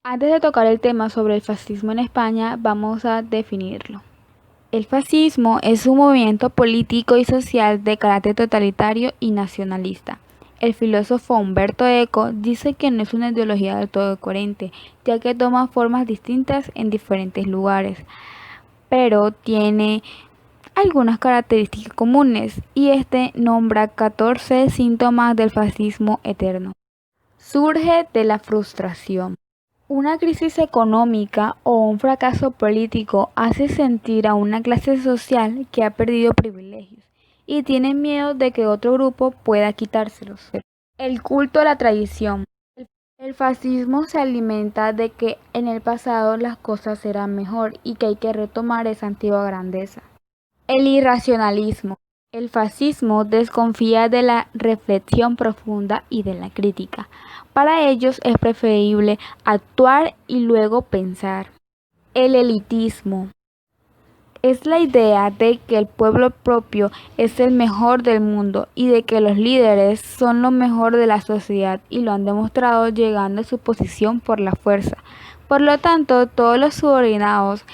Antes de tocar el tema sobre el fascismo en España, vamos a definirlo. El fascismo es un movimiento político y social de carácter totalitario y nacionalista. El filósofo Humberto Eco dice que no es una ideología del todo coherente, ya que toma formas distintas en diferentes lugares, pero tiene algunas características comunes y este nombra 14 síntomas del fascismo eterno. Surge de la frustración. Una crisis económica o un fracaso político hace sentir a una clase social que ha perdido privilegios y tiene miedo de que otro grupo pueda quitárselos. El culto a la tradición. El fascismo se alimenta de que en el pasado las cosas eran mejor y que hay que retomar esa antigua grandeza. El irracionalismo. El fascismo desconfía de la reflexión profunda y de la crítica. Para ellos es preferible actuar y luego pensar. El elitismo. Es la idea de que el pueblo propio es el mejor del mundo y de que los líderes son lo mejor de la sociedad y lo han demostrado llegando a su posición por la fuerza. Por lo tanto, todos los subordinados,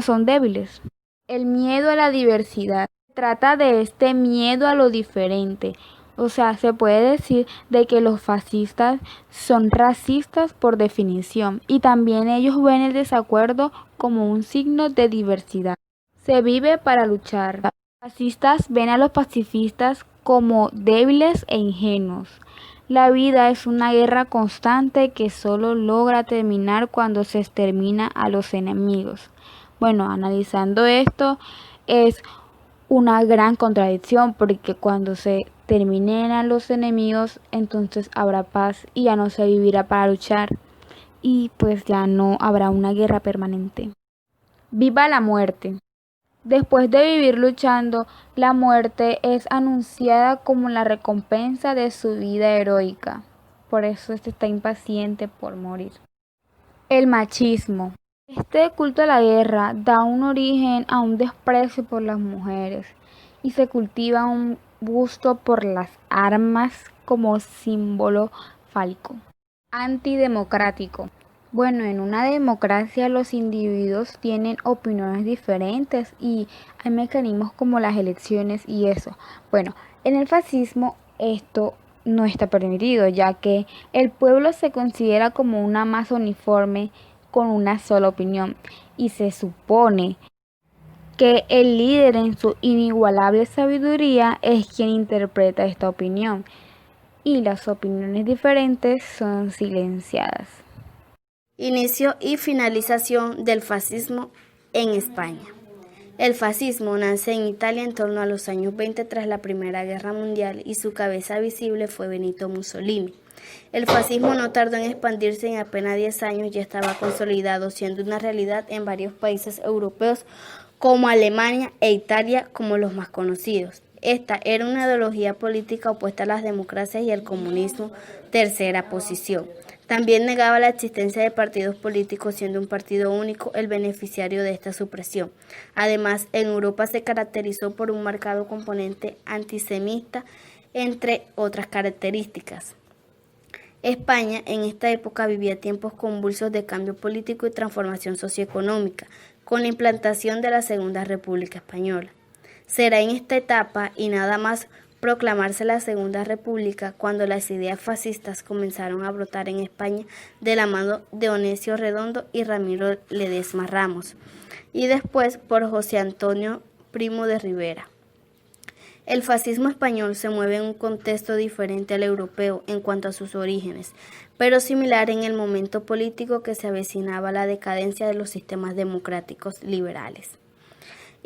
son débiles. El miedo a la diversidad. Se trata de este miedo a lo diferente. Se puede decir de que los fascistas son racistas por definición y también ellos ven el desacuerdo como un signo de diversidad. Se vive para luchar. Los fascistas ven a los pacifistas como débiles e ingenuos. La vida es una guerra constante que solo logra terminar cuando se extermina a los enemigos. Bueno, analizando esto es una gran contradicción porque cuando se terminen a los enemigos entonces habrá paz y ya no se vivirá para luchar y pues ya no habrá una guerra permanente. Viva la muerte. Después de vivir luchando, la muerte es anunciada como la recompensa de su vida heroica. Por eso este está impaciente por morir. El machismo. Este culto a la guerra da un origen a un desprecio por las mujeres y se cultiva un gusto por las armas como símbolo fálico. Antidemocrático. Bueno, en una democracia los individuos tienen opiniones diferentes y hay mecanismos como las elecciones y eso. Bueno, en el fascismo esto no está permitido, ya que el pueblo se considera como una masa uniforme con una sola opinión y se supone que el líder en su inigualable sabiduría es quien interpreta esta opinión y las opiniones diferentes son silenciadas. Inicio y finalización del fascismo en España. El fascismo nace en Italia en torno a los años 20 tras la Primera Guerra Mundial y su cabeza visible fue Benito Mussolini. El fascismo no tardó en expandirse, en apenas 10 años ya estaba consolidado, siendo una realidad en varios países europeos como Alemania e Italia como los más conocidos. Esta era una ideología política opuesta a las democracias y al comunismo, tercera posición. También negaba la existencia de partidos políticos, siendo un partido único el beneficiario de esta supresión. Además, en Europa se caracterizó por un marcado componente antisemita, entre otras características. España en esta época vivía tiempos convulsos de cambio político y transformación socioeconómica, con la implantación de la Segunda República Española. Será en esta etapa y nada más proclamarse la Segunda República cuando las ideas fascistas comenzaron a brotar en España de la mano de Onesio Redondo y Ramiro Ledesma Ramos, y después por José Antonio Primo de Rivera. El fascismo español se mueve en un contexto diferente al europeo en cuanto a sus orígenes, pero similar en el momento político que se avecinaba la decadencia de los sistemas democráticos liberales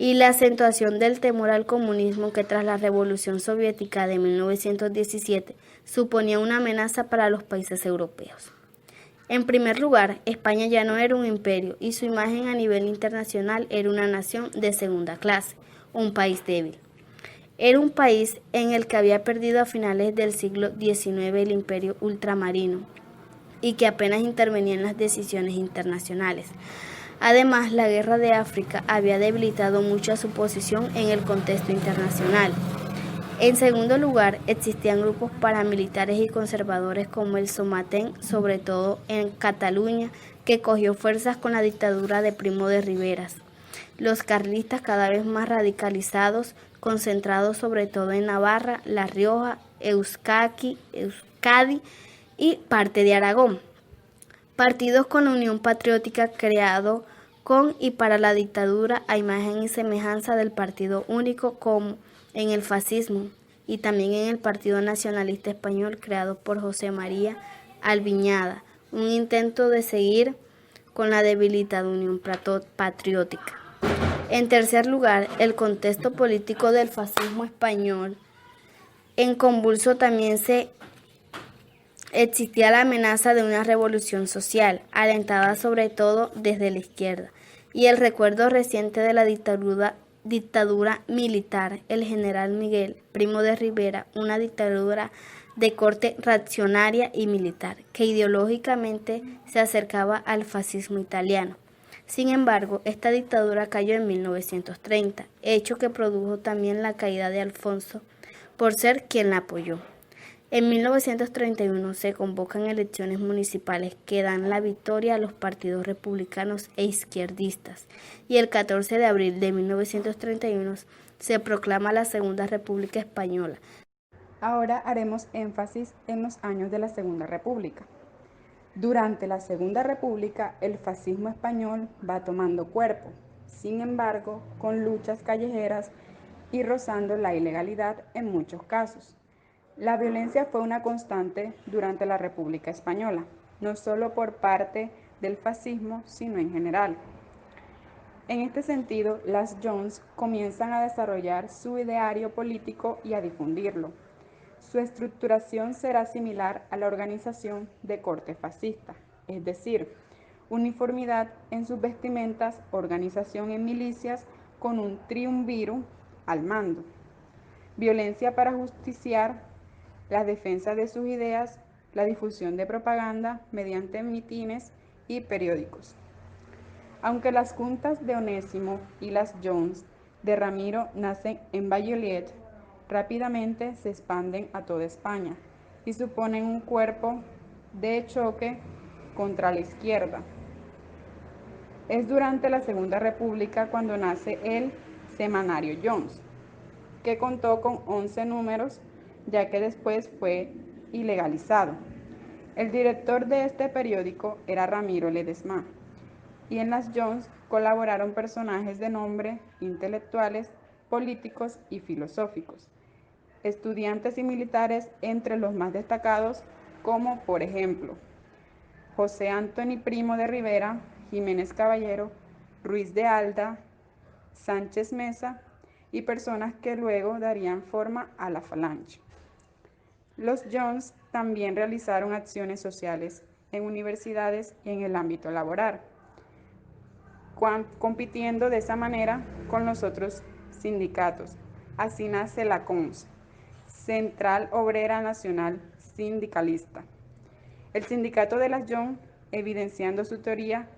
y la acentuación del temor al comunismo que tras la Revolución Soviética de 1917 suponía una amenaza para los países europeos. En primer lugar, España ya no era un imperio y su imagen a nivel internacional era una nación de segunda clase, un país débil. Era un país en el que había perdido a finales del siglo XIX el imperio ultramarino y que apenas intervenía en las decisiones internacionales. Además, la guerra de África había debilitado mucho a su posición en el contexto internacional. En segundo lugar, existían grupos paramilitares y conservadores como el Somatén, sobre todo en Cataluña, que cogió fuerzas con la dictadura de Primo de Rivera. Los carlistas, cada vez más radicalizados, concentrados sobre todo en Navarra, La Rioja, Euskadi y parte de Aragón. Partidos con la Unión Patriótica, creado con y para la dictadura a imagen y semejanza del Partido Único, como en el fascismo, y también en el Partido Nacionalista Español, creado por José María Albiñada, un intento de seguir con la debilitada Unión Patriótica. En tercer lugar, el contexto político del fascismo español. En convulso también existía la amenaza de una revolución social, alentada sobre todo desde la izquierda, y el recuerdo reciente de la dictadura militar, el general Miguel Primo de Rivera, una dictadura de corte reaccionaria y militar, que ideológicamente se acercaba al fascismo italiano. Sin embargo, esta dictadura cayó en 1930, hecho que produjo también la caída de Alfonso por ser quien la apoyó. En 1931 se convocan elecciones municipales que dan la victoria a los partidos republicanos e izquierdistas, y el 14 de abril de 1931 se proclama la Segunda República Española. Ahora haremos énfasis en los años de la Segunda República. Durante la Segunda República, el fascismo español va tomando cuerpo, sin embargo, con luchas callejeras y rozando la ilegalidad en muchos casos. La violencia fue una constante durante la República Española, no solo por parte del fascismo, sino en general. En este sentido, las Jones comienzan a desarrollar su ideario político y a difundirlo. Su estructuración será similar a la organización de corte fascista, es decir, uniformidad en sus vestimentas, organización en milicias con un triunviro al mando, violencia para justiciar la defensa de sus ideas, la difusión de propaganda mediante mitines y periódicos. Aunque las juntas de Onésimo y las Jones de Ramiro nacen en Valladolid, rápidamente se expanden a toda España y suponen un cuerpo de choque contra la izquierda. Es durante la Segunda República cuando nace el Semanario Jones, que contó con 11 números, ya que después fue ilegalizado. El director de este periódico era Ramiro Ledesma, y en las Jones colaboraron personajes de nombre, intelectuales, políticos y filosóficos, estudiantes y militares, entre los más destacados como, por ejemplo, José Antoni Primo de Rivera, Jiménez Caballero, Ruiz de Alda, Sánchez Mesa y personas que luego darían forma a la Falange. Los Jones también realizaron acciones sociales en universidades y en el ámbito laboral, compitiendo de esa manera con los otros sindicatos. Así nace la CONS, Central Obrera Nacional Sindicalista, el sindicato de las Jones, evidenciando su teoría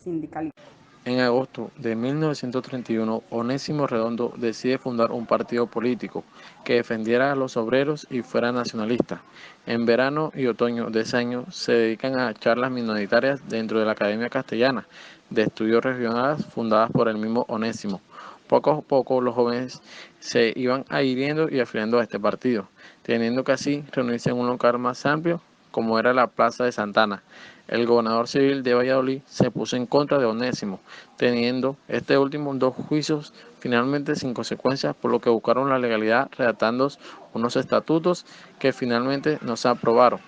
sindicalista. En agosto de 1931, Onésimo Redondo decide fundar un partido político que defendiera a los obreros y fuera nacionalista. En verano y otoño de ese año se dedican a charlas minoritarias dentro de la Academia Castellana de Estudios Regionales fundadas por el mismo Onésimo. Poco a poco los jóvenes se iban adhiriendo y afiliando a este partido, teniendo que así reunirse en un local más amplio como era la Plaza de Santana. El gobernador civil de Valladolid se puso en contra de Onésimo, teniendo este último 2 juicios finalmente sin consecuencias, por lo que buscaron la legalidad redactando unos estatutos que finalmente no se aprobaron.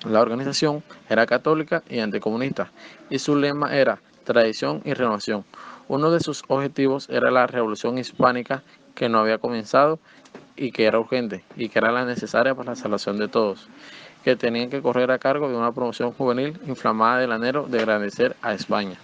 La organización era católica y anticomunista, y su lema era tradición y renovación. Uno de sus objetivos era la revolución hispánica, que no había comenzado y que era urgente, y que era la necesaria para la salvación de todos, que tenían que correr a cargo de una promoción juvenil inflamada del anhelo de engrandecer a España.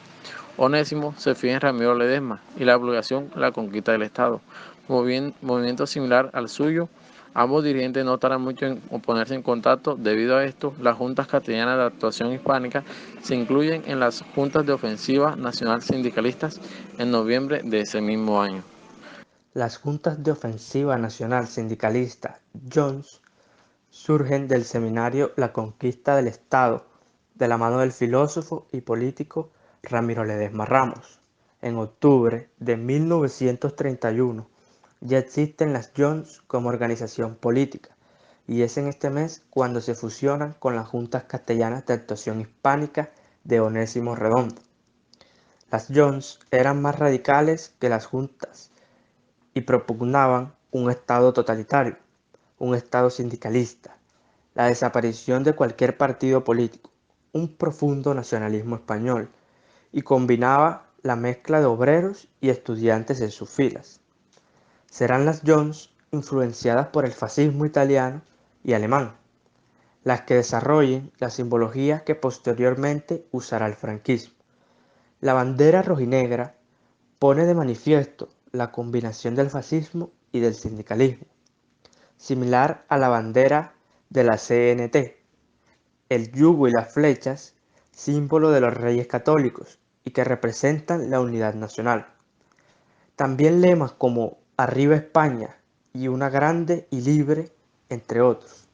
Onésimo se fija en Ramiro Ledesma y la obligación la conquista del Estado, movimiento similar al suyo. Ambos dirigentes no tardan mucho en ponerse en contacto. Debido a esto, las juntas castellanas de actuación hispánica se incluyen en las juntas de ofensiva nacional sindicalistas en noviembre de ese mismo año. Las juntas de ofensiva nacional sindicalista Jones surgen del seminario La conquista del Estado, de la mano del filósofo y político Ramiro Ledesma Ramos. En octubre de 1931 ya existen las Jones como organización política, y es en este mes cuando se fusionan con las Juntas Castellanas de Actuación Hispánica de Onésimo Redondo. Las Jones eran más radicales que las juntas y propugnaban un Estado totalitario, un Estado sindicalista, la desaparición de cualquier partido político, un profundo nacionalismo español, y combinaba la mezcla de obreros y estudiantes en sus filas. Serán las Jones influenciadas por el fascismo italiano y alemán, las que desarrollen la simbología que posteriormente usará el franquismo. La bandera rojinegra pone de manifiesto la combinación del fascismo y del sindicalismo, similar a la bandera de la CNT, el yugo y las flechas, símbolo de los reyes católicos y que representan la unidad nacional. También lemas como Arriba España y Una grande y libre, entre otros.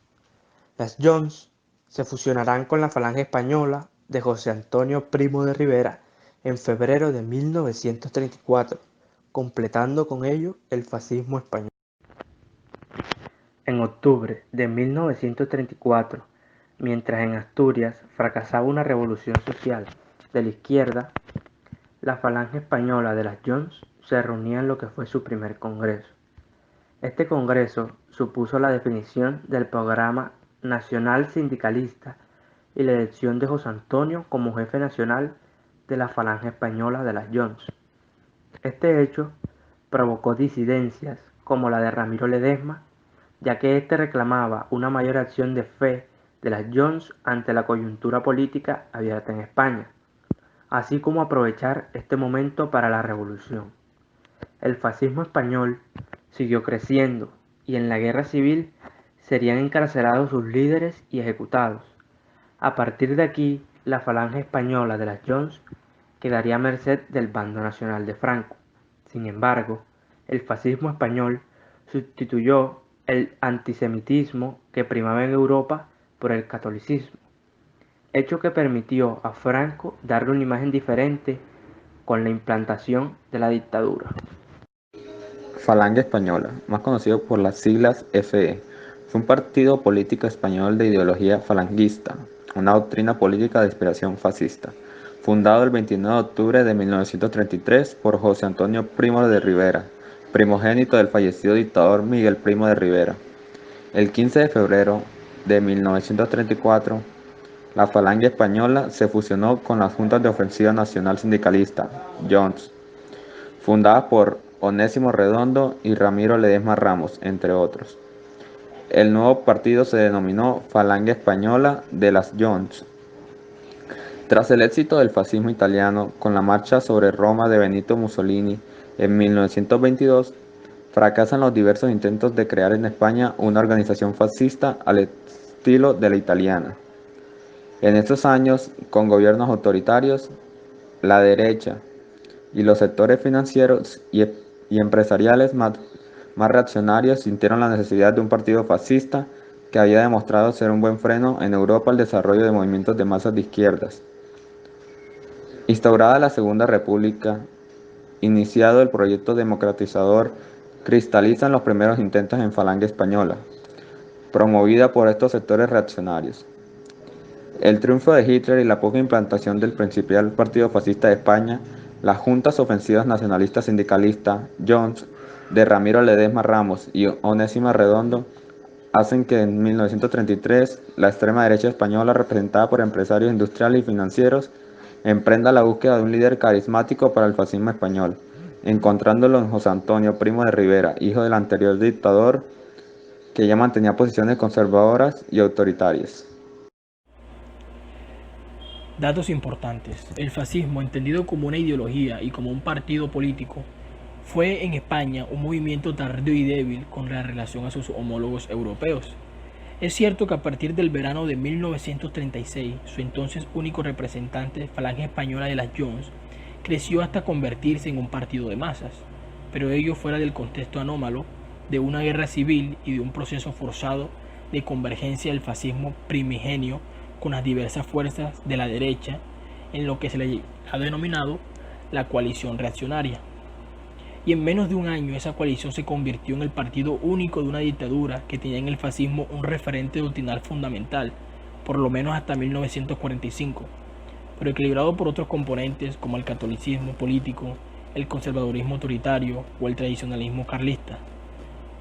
Las Jones se fusionarán con la Falange Española de José Antonio Primo de Rivera en febrero de 1934, completando con ello el fascismo español. En octubre de 1934, mientras en Asturias fracasaba una revolución social de la izquierda, la Falange Española de las Jones se reunía en lo que fue su primer congreso. Este congreso supuso la definición del programa nacional sindicalista y la elección de José Antonio como jefe nacional de la Falange Española de las Jones. Este hecho provocó disidencias como la de Ramiro Ledesma, ya que éste reclamaba una mayor acción de fe de las Jones ante la coyuntura política abierta en España, así como aprovechar este momento para la revolución. El fascismo español siguió creciendo y en la guerra civil serían encarcelados sus líderes y ejecutados. A partir de aquí, la Falange Española de las Jones quedaría a merced del bando nacional de Franco. Sin embargo, el fascismo español sustituyó el antisemitismo que primaba en Europa por el catolicismo, hecho que permitió a Franco darle una imagen diferente con la implantación de la dictadura. Falange Española, más conocido por las siglas FE, fue un partido político español de ideología falanguista, una doctrina política de inspiración fascista, fundado el 29 de octubre de 1933 por José Antonio Primo de Rivera, primogénito del fallecido dictador Miguel Primo de Rivera. El 15 de febrero de 1934, la Falange Española se fusionó con las Juntas de Ofensiva Nacional Sindicalista, Jones, fundadas por Onésimo Redondo y Ramiro Ledesma Ramos, entre otros. El nuevo partido se denominó Falange Española de las Jones. Tras el éxito del fascismo italiano con la marcha sobre Roma de Benito Mussolini en 1922, fracasan los diversos intentos de crear en España una organización fascista al estilo de la italiana. En estos años, con gobiernos autoritarios, la derecha y los sectores financieros y empresariales más reaccionarios sintieron la necesidad de un partido fascista que había demostrado ser un buen freno en Europa al desarrollo de movimientos de masas de izquierdas. Instaurada la Segunda República, iniciado el proyecto democratizador, cristalizan los primeros intentos en Falange Española, promovida por estos sectores reaccionarios. El triunfo de Hitler y la poca implantación del principal partido fascista de España, las Juntas Ofensivas Nacionalistas Sindicalistas, Jones, de Ramiro Ledesma Ramos y Onésimo Redondo, hacen que en 1933 la extrema derecha española, representada por empresarios industriales y financieros, emprenda la búsqueda de un líder carismático para el fascismo español, encontrándolo en José Antonio Primo de Rivera, hijo del anterior dictador, que ya mantenía posiciones conservadoras y autoritarias. Datos importantes. El fascismo, entendido como una ideología y como un partido político, fue en España un movimiento tardío y débil con la relación a sus homólogos europeos. Es cierto que a partir del verano de 1936, su entonces único representante, Falange Española de las Jones, creció hasta convertirse en un partido de masas, pero ello fuera del contexto anómalo de una guerra civil y de un proceso forzado de convergencia del fascismo primigenio con las diversas fuerzas de la derecha en lo que se le ha denominado la coalición reaccionaria. Y en menos de un año esa coalición se convirtió en el partido único de una dictadura que tenía en el fascismo un referente doctrinal fundamental, por lo menos hasta 1945, pero equilibrado por otros componentes como el catolicismo político, el conservadurismo autoritario o el tradicionalismo carlista.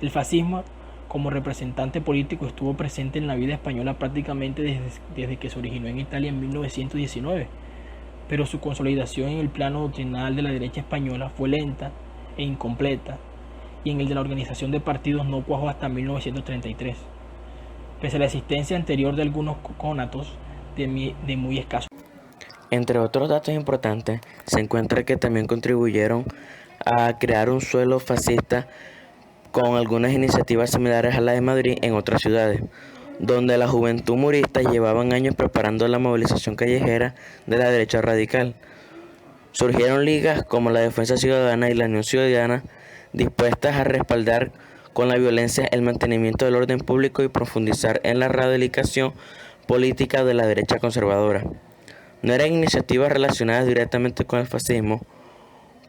El fascismo como representante político estuvo presente en la vida española prácticamente desde que se originó en Italia en 1919, pero su consolidación en el plano doctrinal de la derecha española fue lenta e incompleta, y en el de la organización de partidos no cuajó hasta 1933, pese a la existencia anterior de algunos conatos de muy escaso. Entre otros datos importantes, se encuentra que también contribuyeron a crear un suelo fascista con algunas iniciativas similares a la de Madrid en otras ciudades, donde la juventud murista llevaban años preparando la movilización callejera de la derecha radical. Surgieron ligas como la Defensa Ciudadana y la Unión Ciudadana, dispuestas a respaldar con la violencia el mantenimiento del orden público y profundizar en la radicalización política de la derecha conservadora. No eran iniciativas relacionadas directamente con el fascismo,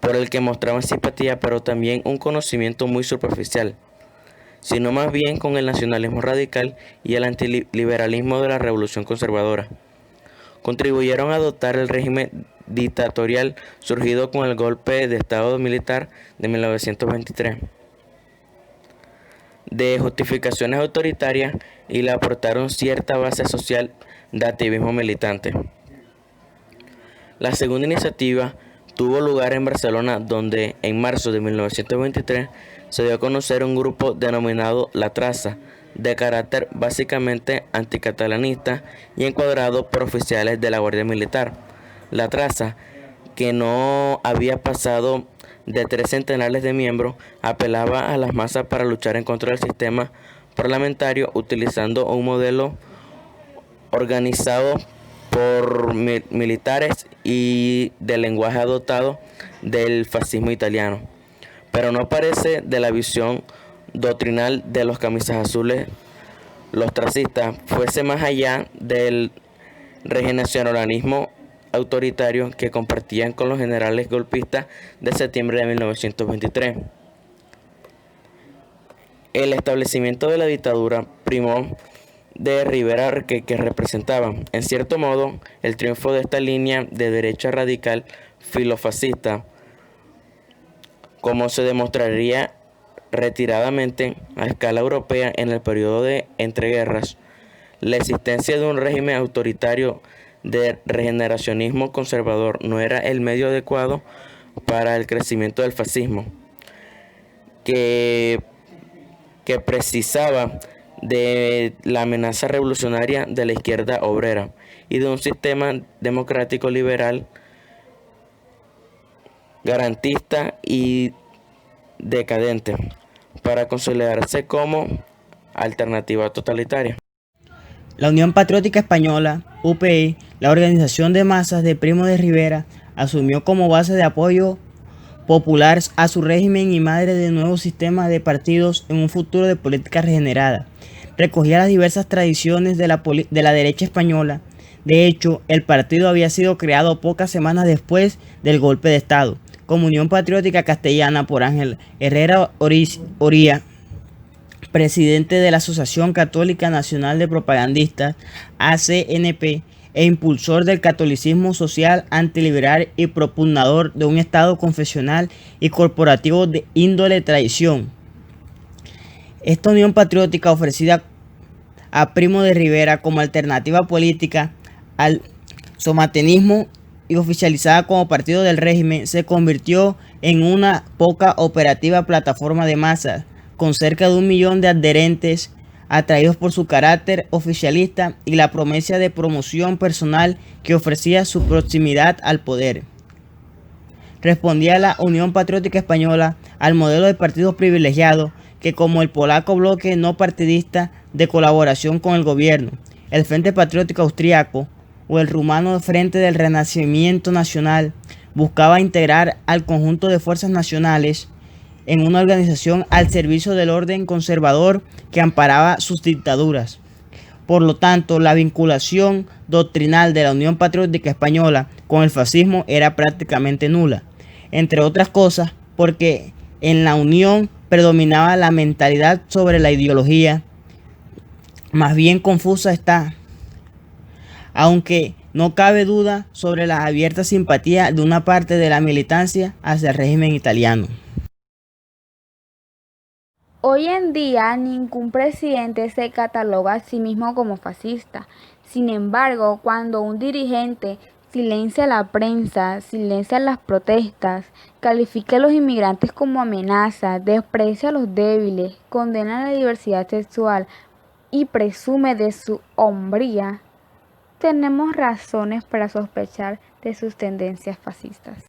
por el que mostraban simpatía, pero también un conocimiento muy superficial, sino más bien con el nacionalismo radical y el antiliberalismo de la revolución conservadora. Contribuyeron a adoptar el régimen dictatorial surgido con el golpe de Estado militar de 1923, de justificaciones autoritarias, y le aportaron cierta base social de activismo militante. La segunda iniciativa tuvo lugar en Barcelona, donde en marzo de 1923 se dio a conocer un grupo denominado La Traza, de carácter básicamente anticatalanista y encuadrado por oficiales de la Guardia Militar. La Traza, que no había pasado de 3 centenares de miembros, apelaba a las masas para luchar en contra del sistema parlamentario, utilizando un modelo organizado por militares y del lenguaje adoptado del fascismo italiano, pero no parece de la visión doctrinal de los camisas azules. Los tracistas fuese más allá del regionalismo autoritario que compartían con los generales golpistas de septiembre de 1923. El establecimiento de la dictadura primó de Rivera que representaban, en cierto modo, el triunfo de esta línea de derecha radical filofascista, como se demostraría retiradamente a escala europea en el periodo de entreguerras. La existencia de un régimen autoritario de regeneracionismo conservador no era el medio adecuado para el crecimiento del fascismo, que precisaba de la amenaza revolucionaria de la izquierda obrera y de un sistema democrático liberal, garantista y decadente, para consolidarse como alternativa totalitaria. La Unión Patriótica Española, UPI, la organización de masas de Primo de Rivera, asumió como base de apoyo popular a su régimen y madre de nuevo sistema de partidos en un futuro de política regenerada. Recogía las diversas tradiciones de la derecha española. De hecho, el partido había sido creado pocas semanas después del golpe de Estado, como Unión Patriótica Castellana por Ángel Herrera Oría, presidente de la Asociación Católica Nacional de Propagandistas, ACNP, e impulsor del catolicismo social antiliberal y propugnador de un Estado confesional y corporativo de índole tradición. Esta unión patriótica, ofrecida a Primo de Rivera como alternativa política al somatenismo y oficializada como partido del régimen, se convirtió en una poca operativa plataforma de masas, con cerca de 1 millón de adherentes atraídos por su carácter oficialista y la promesa de promoción personal que ofrecía su proximidad al poder. Respondía la Unión Patriótica Española al modelo de partidos privilegiados que, como el polaco bloque no partidista de colaboración con el gobierno, el Frente Patriótico Austriaco o el rumano Frente del Renacimiento Nacional, buscaba integrar al conjunto de fuerzas nacionales en una organización al servicio del orden conservador que amparaba sus dictaduras. Por lo tanto, la vinculación doctrinal de la Unión Patriótica Española con el fascismo era prácticamente nula, entre otras cosas porque en la Unión predominaba la mentalidad sobre la ideología, más bien confusa está, aunque no cabe duda sobre la abierta simpatía de una parte de la militancia hacia el régimen italiano. Hoy en día ningún presidente se cataloga a sí mismo como fascista. Sin embargo, cuando un dirigente silencia a la prensa, silencia las protestas, califica a los inmigrantes como amenaza, desprecia a los débiles, condena la diversidad sexual y presume de su hombría, tenemos razones para sospechar de sus tendencias fascistas.